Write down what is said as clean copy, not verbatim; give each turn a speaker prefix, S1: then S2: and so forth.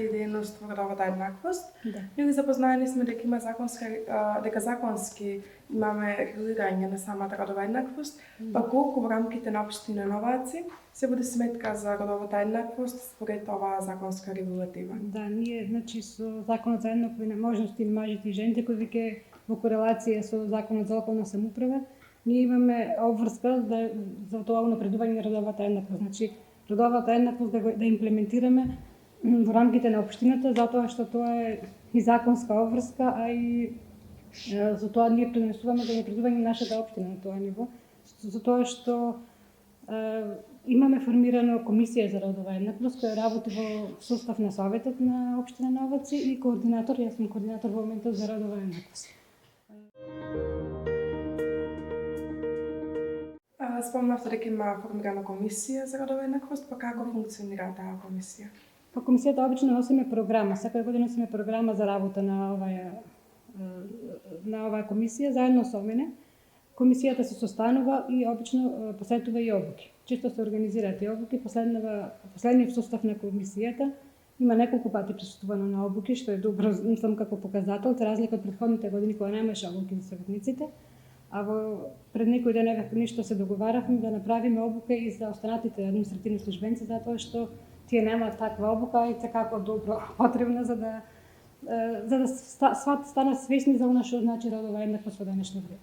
S1: и дејност во родовата еднаквост.
S2: Да.
S1: Ние запознаени сме дека има дека законски имаме регулирање на самата родова еднаквост, па колку во рамките на општина Новаци се води сметка за родовата еднаквост според оваа законска регулатива?
S2: Да, ние значи со законот за еднакви можности на мажите и жените кој веќе во корелација со законот за локална самоуправа, ние имаме обврска за тоа унапредување на родовата еднаквост. Значи родовата еднаквост да имплементираме во рамките на општината, затоа што тоа е и законска обврска, а и за тоа ние пренесуваме за напредување на нашата општина на тоа ниво, затоа што имаме формирана комисија за родова еднаквост која работи во состав на Советот на општина Новаци и координатор, јас сум координатор во моментот за родова еднаквост.
S1: Спомнавте дека има формирана комисија за родова еднаквост, па како функционира таа комисија?
S2: Па комисијата обично носиме програма, секоја година носиме програма за работа на оваа комисија заедно со мене. Комисијата се состанува и обично посетува и обуки. Често се организираат и обуки, последниот состав на комисијата има неколку пати присуствувано на обуки, што е добро, мислам како показател, за разлика од претходните години кога немаше обуки за советниците. А пред некој ден ништо се договаравме да направиме обука и за останатите административни службенци, затоа што тие немаат таква обука и како добро потребна за да станат свесни за она што значи родова еднаквост во денешно време.